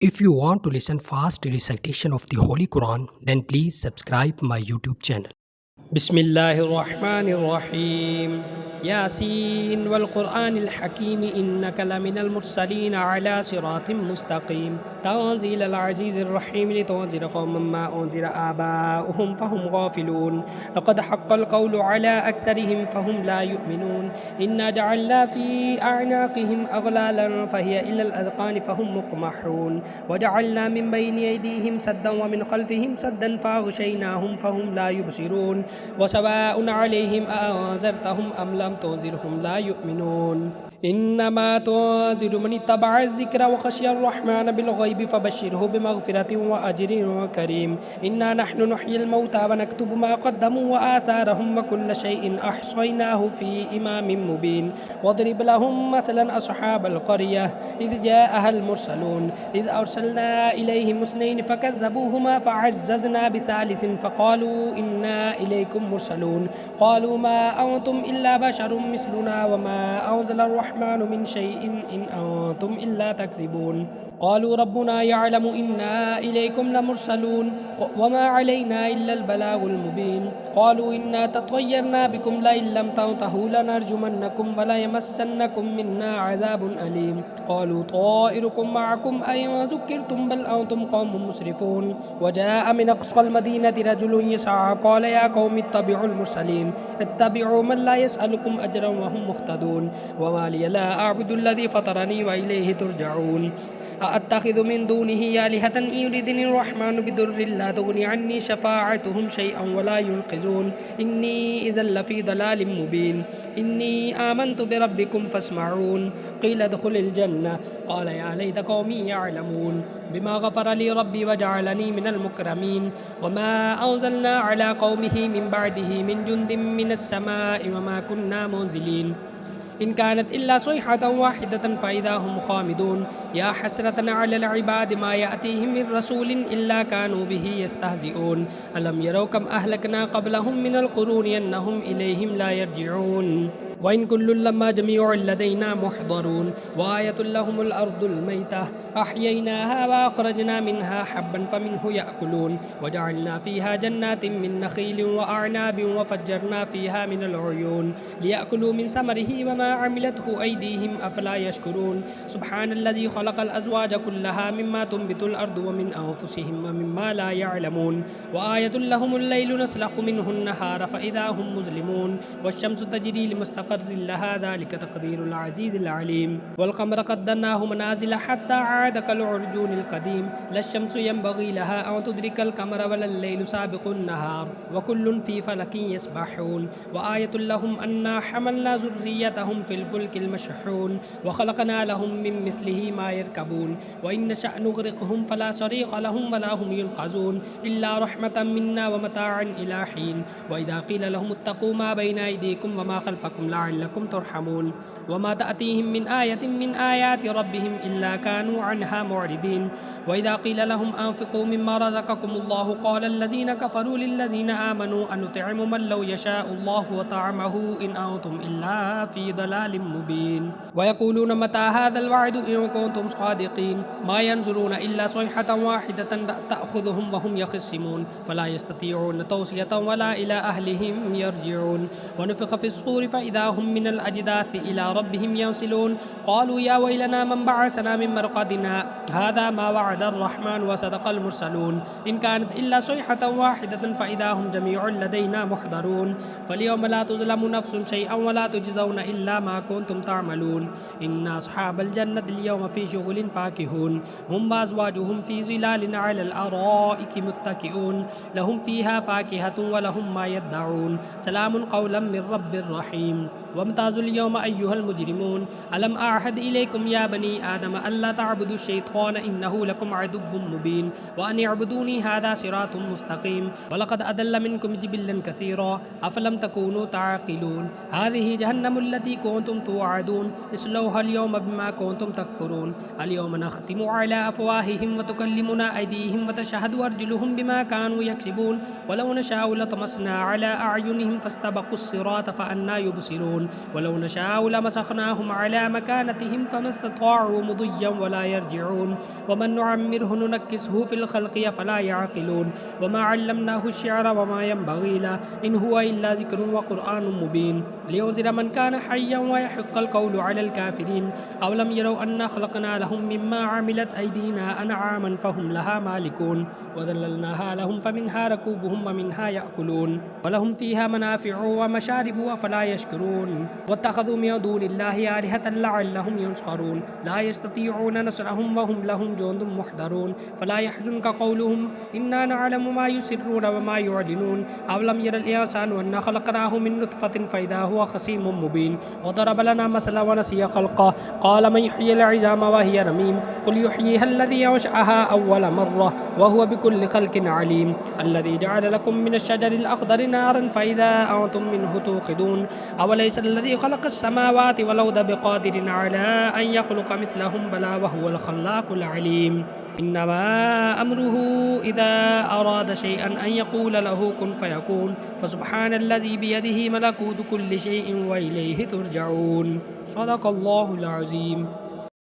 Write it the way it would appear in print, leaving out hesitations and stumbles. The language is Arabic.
If you want to listen fast recitation of the Holy Quran, then please subscribe my YouTube channel. بسم الله الرحمن الرحيم ياسين والقرآن الحكيم إنك لمن المرسلين على صراط مستقيم تنزيل العزيز الرحيم لتنذر قوما ما أنذر آباؤهم فهم غافلون لقد حق القول على أكثرهم فهم لا يؤمنون إنا جعلنا في أعناقهم أغلالا فهي إلى الأذقان فهم مقمحون وجعلنا من بين أيديهم سدا ومن خلفهم سدا فأغشيناهم فهم لا يبصرون وسواء عليهم أأنذرتهم أم لم تنذرهم لا يؤمنون إنما تنذر من اتبع الذكر وخشي الرحمن بالغيب فبشره بمغفرة وأجر كريم إنا نحن نحيي الموتى ونكتب ما قدموا وآثارهم وكل شيء أحصيناه في إمام مبين واضرب لهم مثلا أصحاب القرية إذ جاءها المرسلون إذ أرسلنا إليهم اثنين فكذبوهما فعززنا بثالث فقالوا إنا إليكم مرسلون قالوا ما أنتم إلا بشر مثلنا وما أنزل الرحمن من شيء إن أنتم إلا تكذبون قالوا ربنا يعلم إنا إليكم لمرسلون وما علينا إلا البلاغ المبين قالوا إنا تطيرنا بكم لئن لم تنتهوا لنرجمنكم وليمسنكم منا عذاب أليم قالوا طائركم معكم أئن ذكرتم بل أنتم قوم مسرفون وجاء من أقصى المدينة رجل يسعى قال يا قوم اتبعوا المرسلين اتبعوا من لا يسألكم أجرا وهم مهتدون وما لي لا أعبد الذي فطرني وإليه ترجعون أأتخذ من دونه آلهة إن يردني الرحمن بضر لا تغني عني شفاعتهم شيئا ولا ينقذون إني إذا لفي ضلال مبين إني آمنت بربكم فاسمعون قيل ادخل الجنة قال يا ليت قومي يعلمون بما غفر لي ربي وجعلني من المكرمين وما أنزلنا على قومه من بعده من جند من السماء وما كنا منزلين إن كانت إلا صيحة واحدة فإذا هم خامدون يا حسرة على العباد ما يأتيهم من رسول إلا كانوا به يستهزئون ألم يروا كم أهلكنا قبلهم من القرون أنهم إليهم لا يرجعون وإن كل لما جميع لدينا محضرون وآية لهم الأرض الميتة أحييناها وأخرجنا منها حبا فمنه يأكلون وجعلنا فيها جنات من نخيل وأعناب وفجرنا فيها من العيون ليأكلوا من ثمره وما عملته أيديهم أفلا يشكرون سبحان الذي خلق الأزواج كلها مما تنبت الأرض ومن أنفسهم ومما لا يعلمون وآية لهم الليل نسلخ منه النهار فإذا هم مظلمون والشمس تجري لمستقر لها ذلك تقدير العزيز العليم والقمر قدرناه منازل حتى عاد كالعرجون القديم لا الشمس ينبغي لها أن تدرك القمر ولا الليل سابق النهار وكل في فلك يسبحون وآية لهم أنا حملنا ذريتهم في الفلك المشحون وخلقنا لهم من مثله ما يركبون وإن نشأ نغرقهم فلا صريخ لهم ولا هم ينقذون إلا رحمة منا ومتاعا إلى حين وإذا قيل لهم اتقوا ما بين أيديكم وما خلفكم لعلكم ترحمون وما تأتيهم من آية من آيات ربهم إلا كانوا عنها معرضين وإذا قيل لهم أنفقوا مما رزقكم الله قال الذين كفروا للذين آمنوا أن نطعم من لو يشاء الله وطعمه إن أنتم إلا في ضلال مبين ويقولون متى هذا الوعد إن كنتم صادقين ما ينظرون إلا صيحة واحدة تأخذهم وهم يخصمون فلا يستطيعون توصية ولا إلى أهلهم يرجعون ونفخ في الصور فإذا هم من الأجداث إلى ربهم ينسلون قالوا يا ويلنا من بعثنا من مرقدنا هذا ما وعد الرحمن وصدق المرسلون إن كانت إلا صيحة واحدة فإذا هم جميع لدينا محضرون فاليوم لا تظلم نفس شيئا ولا تجزون إلا ما كنتم تعملون إن أصحاب الجنة اليوم في شغل فاكهون هم وأزواجهم في ظلال على الأرائك متكئون لهم فيها فاكهة ولهم ما يدعون سلام قولا من رب رحيم وامتازوا اليوم أيها المجرمون ألم أعهد إليكم يا بني آدم ألا تعبدوا الشيطان إنه لكم عدو مبين وأن اعبدوني هذا صراط مستقيم ولقد أضل منكم جبلا كثيرا أفلم تكونوا تعقلون هذه جهنم التي كنتم توعدون اصلوها اليوم بما كنتم تكفرون اليوم نختم على أفواههم وتكلمنا أيديهم وتشهد أرجلهم بما كانوا يكسبون ولو نشاء لطمسنا على أعينهم فاستبقوا الصراط فأنى يبصرون ينسلون ولو نشاء لمسخناهم على مكانتهم فما استطاعوا مضيا ولا يرجعون ومن نعمره ننكسه في الخلق فلا يعقلون وما علمناه الشعر وما ينبغي له إن هو إلا ذكر وقرآن مبين لينذر من كان حيا ويحق القول على الكافرين أولم يروا أنا خلقنا لهم مما عملت أيدينا أنعاما فهم لها مالكون وذللناها لهم فمنها ركوبهم ومنها يأكلون ولهم فيها منافع ومشارب أفلا يشكرون واتخذوا من دون الله آلهة لعلهم ينصرون لا يستطيعون نصرهم وهم لهم جند محضرون فلا يحزنك قولهم إنا نعلم ما يسرون وما يعلنون أولم ير الإنسان أنا خلقناه من نطفة فإذا هو خصيم مبين وضرب لنا مثلا ونسي خلقه قال من يحيي العظام وهي رميم قل يحييها الذي أنشأها أول مرة وهو بكل خلق عليم الذي جعل لكم من الشجر الأخضر نارا فإذا أنتم منه توقدون أوليس الذي خلق السماوات والأرض بقادر على أن يخلق مثلهم بلى وهو الخلاق العليم إنما أمره إذا أراد شيئا أن يقول له كن فيكون فسبحان الذي بيده ملكوت كل شيء وإليه ترجعون صدق الله العظيم